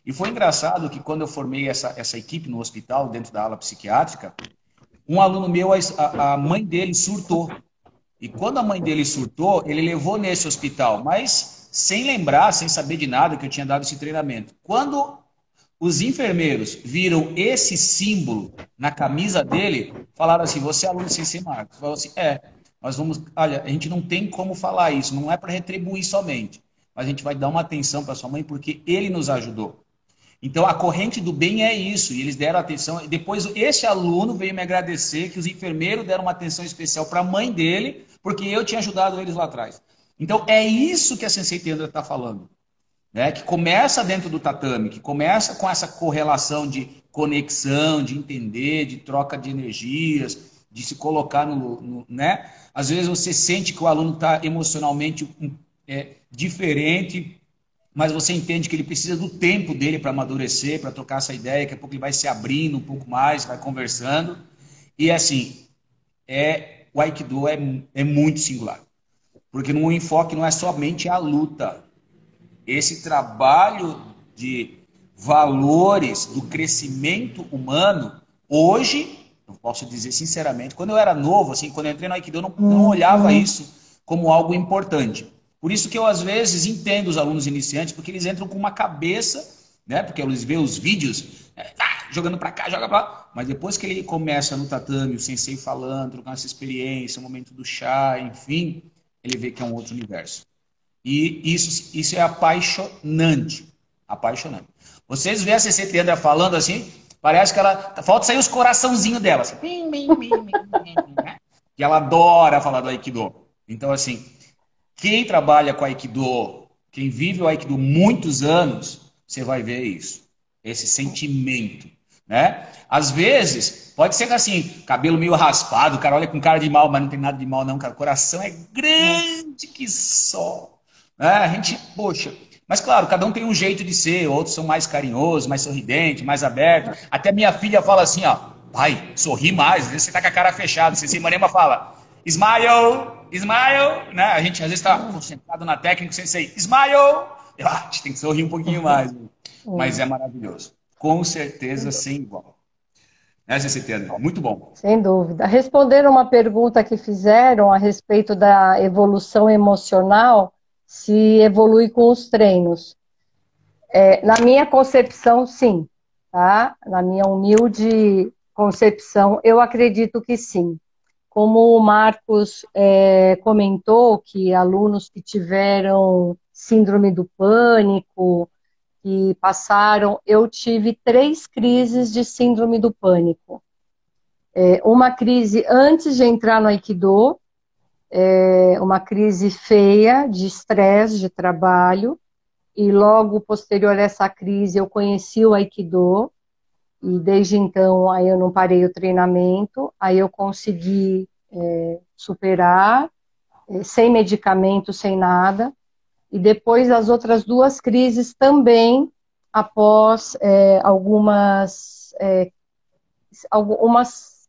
E foi engraçado que quando eu formei essa equipe no hospital, dentro da ala psiquiátrica, um aluno meu, a mãe dele surtou. E quando a mãe dele surtou, ele levou nesse hospital, mas sem lembrar, sem saber de nada que eu tinha dado esse treinamento. Quando os enfermeiros viram esse símbolo na camisa dele, falaram assim, você é aluno Sensei Marcos? Falou assim, nós vamos, olha, a gente não tem como falar isso, não é para retribuir somente, mas a gente vai dar uma atenção para sua mãe porque ele nos ajudou. Então, a corrente do bem é isso, e eles deram atenção. Depois, esse aluno veio me agradecer que os enfermeiros deram uma atenção especial para a mãe dele, porque eu tinha ajudado eles lá atrás. Então, é isso que a Sensei Tenda está falando. Né? Que começa dentro do tatame, que começa com essa correlação de conexão, de entender, de troca de energias, de se colocar né? Às vezes você sente que o aluno está emocionalmente diferente, mas você entende que ele precisa do tempo dele para amadurecer, para trocar essa ideia, daqui a pouco ele vai se abrindo um pouco mais, vai conversando. E assim, o Aikido é muito singular. Porque o enfoque não é somente a luta. Esse trabalho de valores do crescimento humano, hoje, eu posso dizer sinceramente, quando eu era novo, assim, quando eu entrei no Aikido, eu não olhava isso como algo importante. Por isso que eu, às vezes, entendo os alunos iniciantes, porque eles entram com uma cabeça, né? Porque eles veem os vídeos, jogando para cá, joga para lá. Mas depois que ele começa no tatame, o sensei falando, trocando essa experiência, o momento do chá, enfim, ele vê que é um outro universo. E isso é apaixonante. Apaixonante. Vocês veem a Sensei Tenda falando assim, parece que ela... Falta sair os coraçãozinhos dela. Assim, né? Que ela adora falar do Aikido. Então, assim... Quem trabalha com Aikido, quem vive o Aikido muitos anos, você vai ver isso. Esse sentimento, né? Às vezes, pode ser assim, cabelo meio raspado, o cara olha com cara de mal, mas não tem nada de mal não, cara. O coração é grande que só. Né? A gente, poxa... Mas claro, cada um tem um jeito de ser, outros são mais carinhosos, mais sorridentes, mais abertos. Até minha filha fala assim, ó, pai, sorri mais, às vezes você tá com a cara fechada. Você Manema fala, smile, smile, né? A gente às vezes está concentrado na técnica, sem sei, smile, a gente tem que sorrir um pouquinho mais, mas é maravilhoso, com certeza sem igual. Essa certeza, muito bom. Sem dúvida. Responder uma pergunta que fizeram a respeito da evolução emocional, se evolui com os treinos. Na minha concepção, sim, tá? Na minha humilde concepção, eu acredito que sim. Como o Marcos comentou, que alunos que tiveram síndrome do pânico, que passaram, eu tive 3 crises de síndrome do pânico. Uma crise antes de entrar no Aikido, uma crise feia de estresse de trabalho, e logo posterior a essa crise eu conheci o Aikido, e desde então aí eu não parei o treinamento, aí eu consegui superar, sem medicamento, sem nada, e depois as outras 2 crises também, após algumas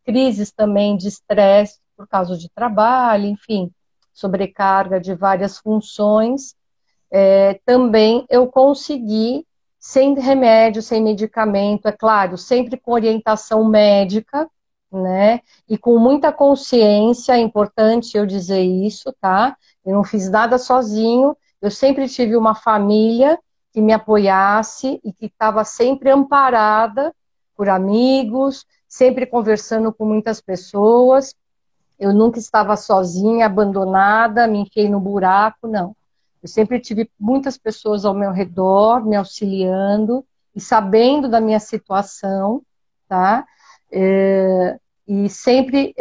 crises também de estresse por causa de trabalho, enfim, sobrecarga de várias funções, também eu consegui, sem remédio, sem medicamento, é claro, sempre com orientação médica, né, e com muita consciência, é importante eu dizer isso, tá? Eu não fiz nada sozinho, eu sempre tive uma família que me apoiasse e que estava sempre amparada por amigos, sempre conversando com muitas pessoas. Eu nunca estava sozinha, abandonada, me enfiei no buraco, não. Eu sempre tive muitas pessoas ao meu redor, me auxiliando e sabendo da minha situação, tá? E sempre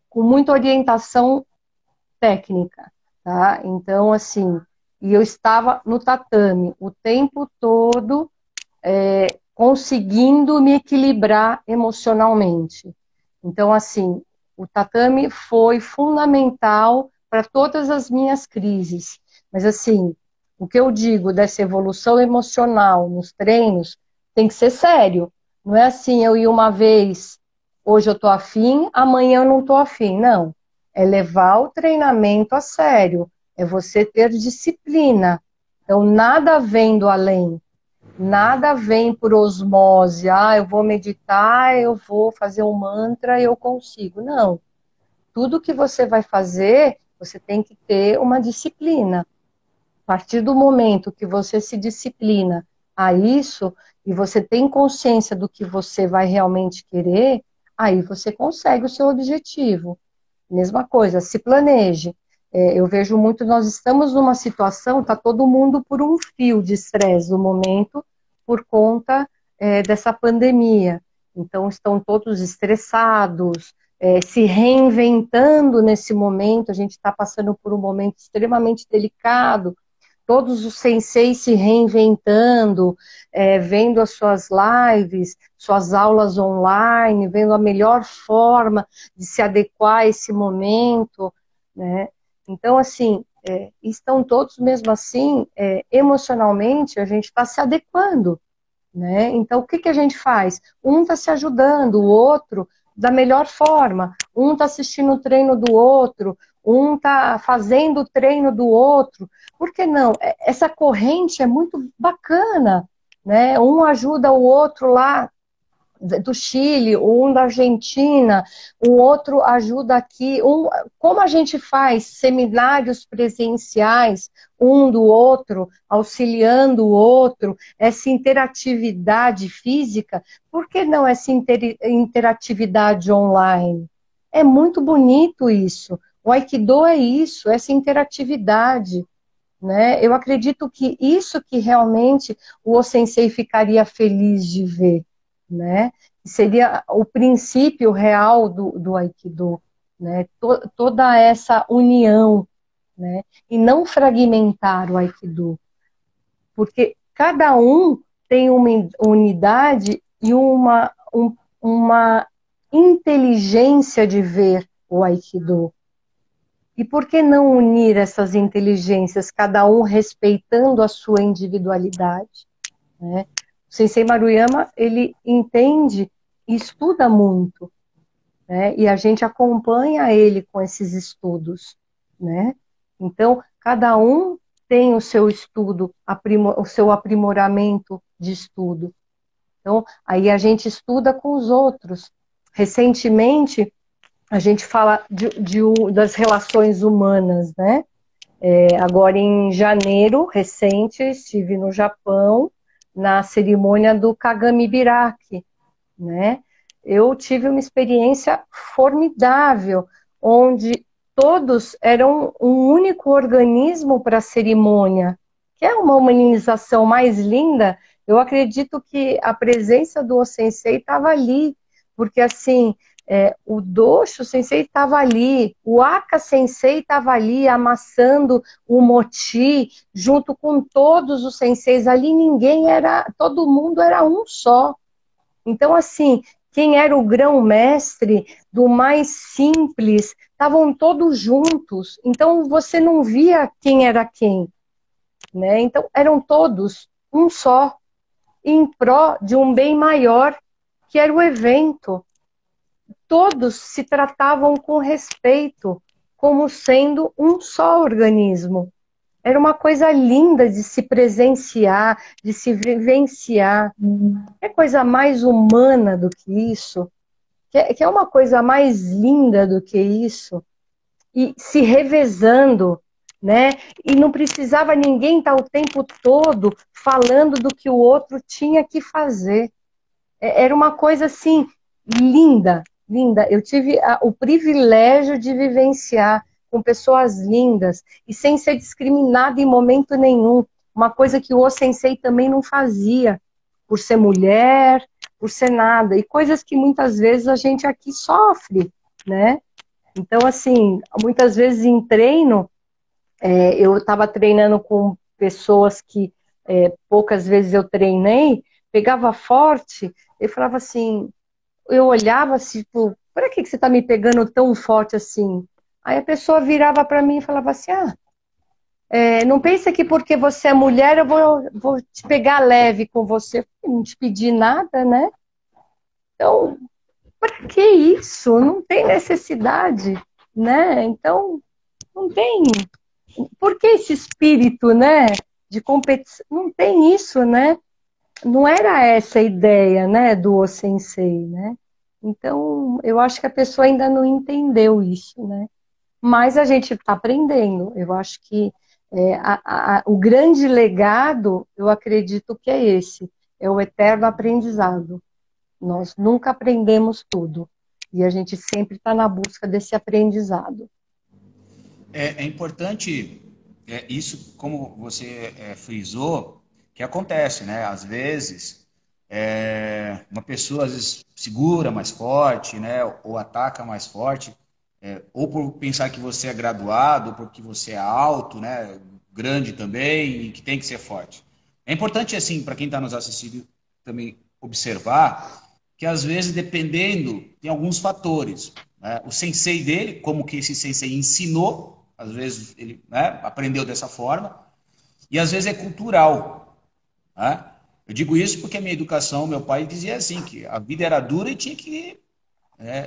com muita orientação técnica, tá? Então, assim, e eu estava no tatame o tempo todo, conseguindo me equilibrar emocionalmente. Então, assim, o tatame foi fundamental para todas as minhas crises. Mas, assim, o que eu digo dessa evolução emocional nos treinos tem que ser sério. Não é assim, eu ir uma vez, hoje eu estou afim, amanhã eu não estou afim. Não. É levar o treinamento a sério. É você ter disciplina. Então, nada vem do além. Nada vem por osmose, eu vou meditar, eu vou fazer um mantra, eu consigo. Não. Tudo que você vai fazer, você tem que ter uma disciplina. A partir do momento que você se disciplina a isso, e você tem consciência do que você vai realmente querer, aí você consegue o seu objetivo. Mesma coisa, se planeje. Eu vejo muito, nós estamos numa situação, está todo mundo por um fio de estresse no momento, por conta dessa pandemia. Então, estão todos estressados, se reinventando nesse momento. A gente está passando por um momento extremamente delicado, todos os senseis se reinventando, vendo as suas lives, suas aulas online, vendo a melhor forma de se adequar a esse momento, né? Então, assim, estão todos mesmo assim, emocionalmente, a gente está se adequando, né? Então, o que, que a gente faz? Um está se ajudando, o outro da melhor forma. Um está assistindo o treino do outro, um está fazendo o treino do outro. Por que não? Essa corrente é muito bacana, né? Um ajuda o outro lá do Chile, um da Argentina, o outro ajuda aqui. Como a gente faz seminários presenciais, um do outro, auxiliando o outro, essa interatividade física, por que não essa interatividade online? É muito bonito isso. O Aikido é isso, essa interatividade. Né? Eu acredito que isso que realmente o Sensei ficaria feliz de ver, né? Seria o princípio real do Aikido, né? Toda essa união, né? E não fragmentar o Aikido, porque cada um tem uma unidade e uma inteligência de ver o Aikido. E por que não unir essas inteligências, cada um respeitando a sua individualidade? Né? O Sensei Maruyama, ele entende e estuda muito, né? E a gente acompanha ele com esses estudos, né? Então, cada um tem o seu estudo, o seu aprimoramento de estudo. Então, aí a gente estuda com os outros. Recentemente, a gente fala das relações humanas, né? Agora, em janeiro, recente, estive no Japão, na cerimônia do Kagami Biraki, né? Eu tive uma experiência formidável, onde todos eram um único organismo para a cerimônia, que é uma humanização mais linda. Eu acredito que a presença do Sensei estava ali, porque assim, o Dosho Sensei estava ali, o Aka Sensei estava ali amassando o mochi, junto com todos os senseis ali, todo mundo era um só. Então, assim, quem era o grão-mestre, do mais simples, estavam todos juntos. Então, você não via quem era quem, né? Então, eram todos um só, em pró de um bem maior, que era o evento. Todos se tratavam com respeito, como sendo um só organismo. Era uma coisa linda de se presenciar, de se vivenciar. É coisa mais humana do que isso? Que é uma coisa mais linda do que isso? E se revezando. né? E não precisava ninguém estar o tempo todo falando do que o outro tinha que fazer. Era uma coisa assim linda, linda. Eu tive o privilégio de vivenciar com pessoas lindas e sem ser discriminada em momento nenhum. Uma coisa que o O-Sensei também não fazia, por ser mulher, por ser nada. E coisas que muitas vezes a gente aqui sofre, né? Então, assim, muitas vezes em treino, eu estava treinando com pessoas que poucas vezes eu treinei, pegava forte, eu falava assim, eu olhava assim, tipo, por que você está me pegando tão forte assim? Aí a pessoa virava para mim e falava assim, não pensa que porque você é mulher eu vou te pegar leve com você. Eu não te pedi nada, né? Então, para que isso? Não tem necessidade, né? Então, não tem. Por que esse espírito, né, de competição? Não tem isso, né? Não era essa a ideia, né, do O-Sensei, né? Então, eu acho que a pessoa ainda não entendeu isso, né? Mas a gente está aprendendo. Eu acho que o grande legado, eu acredito que é esse, é o eterno aprendizado. Nós nunca aprendemos tudo. E a gente sempre está na busca desse aprendizado. É importante isso, como você frisou, que acontece, né? Às vezes, uma pessoa às vezes segura mais forte, né? Ou ataca mais forte, ou por pensar que você é graduado, ou porque você é alto, né? Grande também, e que tem que ser forte. É importante, assim, para quem está nos assistindo, também observar que, às vezes, dependendo, tem alguns fatores, né? O sensei dele, como que esse sensei ensinou, às vezes ele, né, aprendeu dessa forma, e às vezes é cultural, né? Eu digo isso porque a minha educação, meu pai dizia assim, que a vida era dura e tinha que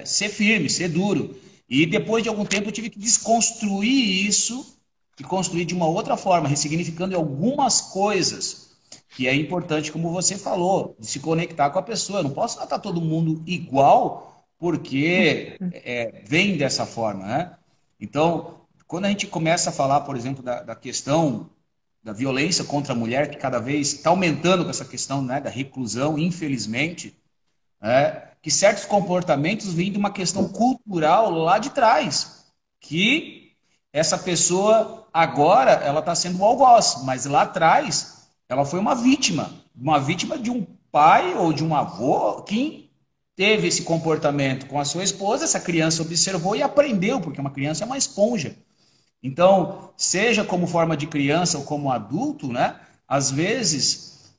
ser firme, ser duro. E depois de algum tempo eu tive que desconstruir isso e construir de uma outra forma, ressignificando algumas coisas que é importante, como você falou, de se conectar com a pessoa. Eu não posso tratar todo mundo igual porque vem dessa forma, né? Então, quando a gente começa a falar, por exemplo, da questão da violência contra a mulher, que cada vez está aumentando com essa questão, né, da reclusão, infelizmente, que certos comportamentos vêm de uma questão cultural lá de trás, que essa pessoa agora ela está sendo o algoz, mas lá atrás ela foi uma vítima de um pai ou de um avô que teve esse comportamento com a sua esposa, essa criança observou e aprendeu, porque uma criança é uma esponja. Então, seja como forma de criança ou como adulto, né? Às vezes,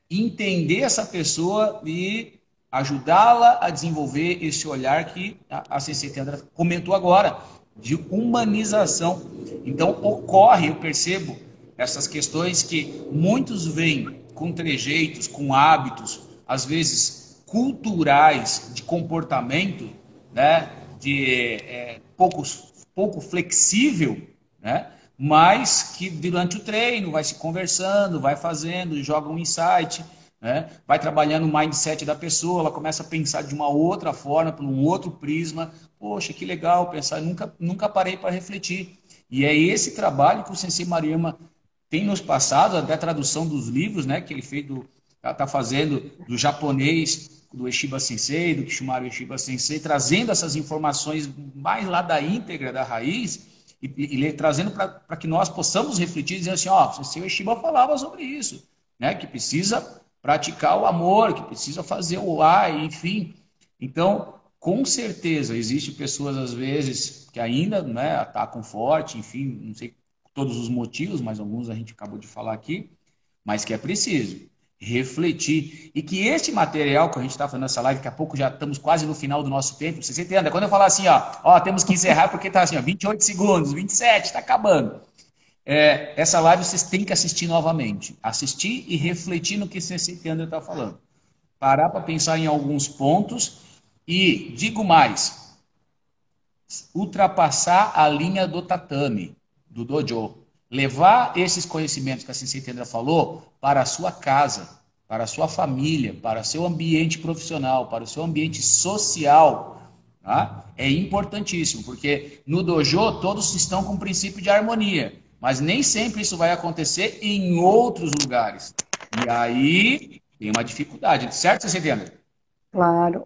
entender essa pessoa e ajudá-la a desenvolver esse olhar que a Ceci Tendra comentou agora, de humanização. Então, ocorre, eu percebo, essas questões que muitos vêm com trejeitos, com hábitos, às vezes culturais, de comportamento, né? Pouco flexível, né? Mas que durante o treino vai se conversando, vai fazendo, joga um insight, né? Vai trabalhando o mindset da pessoa, ela começa a pensar de uma outra forma, por um outro prisma. Poxa, que legal pensar, nunca parei para refletir. E é esse trabalho que o Sensei Mariyama tem nos passado, até a tradução dos livros, né, que ele fez tá fazendo do japonês, do Eshiba Sensei, do Kishimaru Eshiba Sensei, trazendo essas informações mais lá da íntegra, da raiz, e trazendo para que nós possamos refletir e dizer assim, ó, o Sensei Eshiba falava sobre isso, né, que precisa praticar o amor, que precisa fazer o ai, enfim. Então, com certeza, existem pessoas, às vezes, que ainda, né, atacam forte, enfim, não sei todos os motivos, mas alguns a gente acabou de falar aqui, mas que é preciso refletir. E que este material que a gente está fazendo nessa live, daqui a pouco já estamos quase no final do nosso tempo, você entende? Quando eu falar assim, ó, temos que encerrar porque está assim, ó, 28 segundos, 27, está acabando. Essa live vocês têm que assistir novamente. Assistir e refletir no que esse André está falando. Parar para pensar em alguns pontos e, digo mais, ultrapassar a linha do tatame, do dojo. Levar esses conhecimentos que a Sensei Tendra falou para a sua casa, para a sua família, para o seu ambiente profissional, para o seu ambiente social, tá? É importantíssimo, porque no dojo todos estão com o princípio de harmonia, mas nem sempre isso vai acontecer em outros lugares. E aí tem uma dificuldade, certo, você entende? Claro.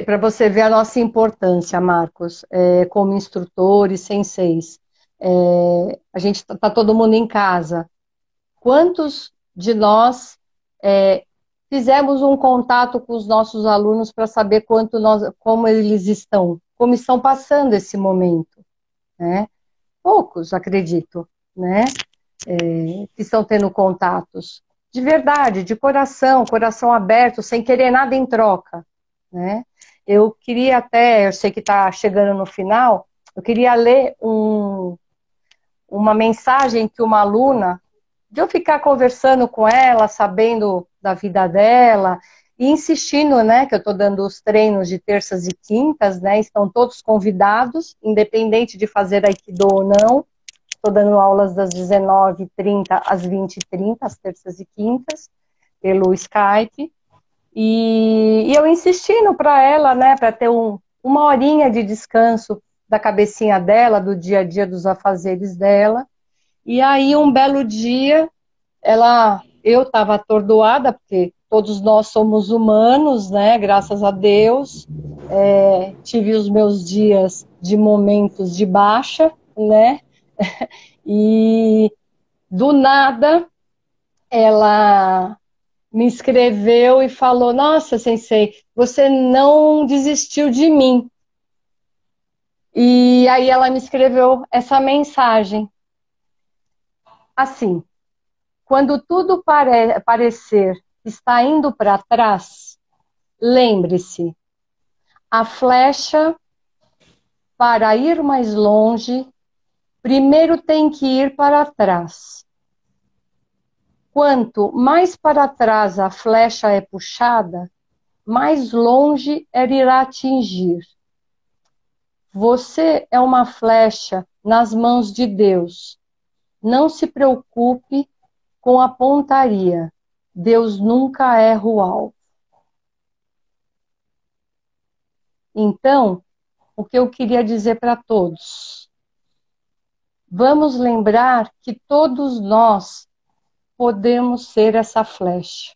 Para você ver a nossa importância, Marcos, como instrutores, senseis. A gente está todo mundo em casa. Quantos de nós fizemos um contato com os nossos alunos para saber como eles estão, como estão passando esse momento, né? Poucos, acredito, né? Que estão tendo contatos de verdade, de coração, coração aberto, sem querer nada em troca, né? Eu queria até, eu sei que está chegando no final, eu queria ler uma mensagem que uma aluna, de eu ficar conversando com ela, sabendo da vida dela, e insistindo, né, que eu estou dando os treinos de terças e quintas, né, estão todos convidados, independente de fazer Aikido ou não. Estou dando aulas das 19h30 às 20h30, às terças e quintas, pelo Skype. E eu insistindo para ela, né, para ter uma horinha de descanso da cabecinha dela, do dia a dia, dos afazeres dela. E aí, um belo dia, eu estava atordoada, porque todos nós somos humanos, né, graças a Deus. Tive os meus dias de momentos de baixa, né, e do nada ela me escreveu e falou: Nossa, Sensei, você não desistiu de mim. E aí ela me escreveu essa mensagem. Assim, quando tudo parecer que está indo para trás, lembre-se, a flecha, para ir mais longe, primeiro tem que ir para trás. Quanto mais para trás a flecha é puxada, mais longe ela irá atingir. Você é uma flecha nas mãos de Deus. Não se preocupe com a pontaria. Deus nunca erra o alvo. Então, o que eu queria dizer para todos? Vamos lembrar que todos nós podemos ser essa flecha.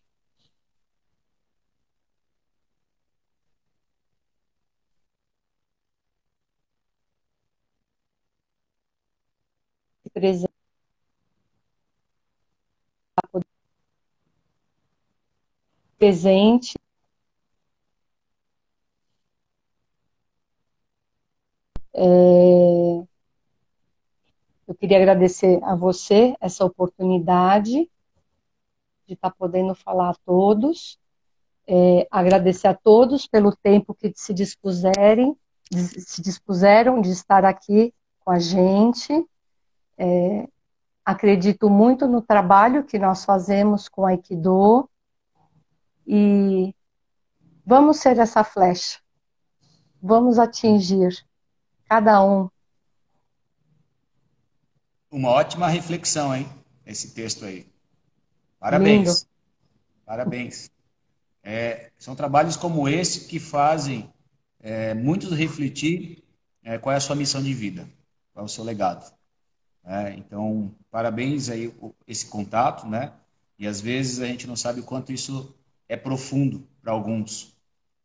Presente. Eu queria agradecer a você essa oportunidade de estar podendo falar a todos. Agradecer a todos pelo tempo que se dispuseram de estar aqui com a gente. Acredito muito no trabalho que nós fazemos com Aikido e vamos ser essa flecha. Vamos atingir cada um. Uma ótima reflexão, hein? Esse texto aí. Lindo. Parabéns. Parabéns. São trabalhos como esse que fazem muitos refletir qual é a sua missão de vida, qual é o seu legado. Então, parabéns aí esse contato, né? E às vezes a gente não sabe o quanto isso é profundo para alguns.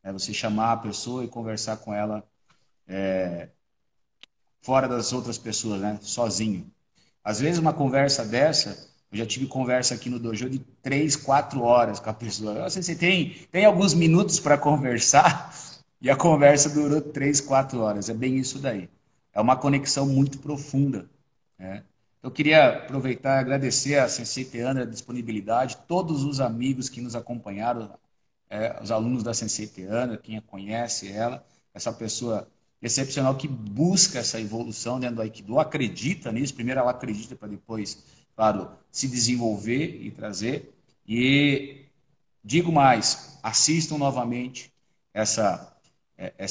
Você chamar a pessoa e conversar com ela fora das outras pessoas, né? Sozinho. Às vezes uma conversa dessa, eu já tive conversa aqui no dojo de 3, 4 horas com a pessoa. Você tem alguns minutos para conversar e a conversa durou 3, 4 horas. É bem isso daí. É uma conexão muito profunda, né? Eu queria aproveitar e agradecer a Sensei Teandra a disponibilidade, todos os amigos que nos acompanharam, os alunos da Sensei Teandra, quem a conhece ela, essa pessoa excepcional que busca essa evolução dentro do Aikido, acredita nisso, primeiro ela acredita para depois, claro, se desenvolver e trazer. E digo mais, assistam novamente essa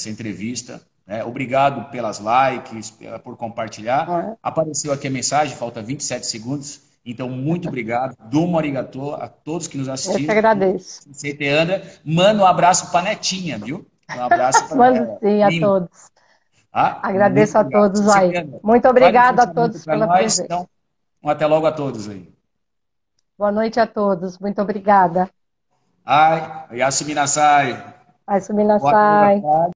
entrevista. Obrigado pelas likes, por compartilhar. Apareceu aqui a mensagem, falta 27 segundos. Então, muito obrigado. Domo arigatô a todos que nos assistiram. Eu que agradeço. Você, Teandra, manda um abraço para a netinha, viu? Um abraço para Mando sim a todos. Muito Agradeço a obrigado. todos aí. Muito Faz um obrigada a fechamento todos para pela nós. presença. Então, um até logo a todos aí. Boa noite a todos. Muito obrigada. Yasumi Nasai. Vai subir Boa noite.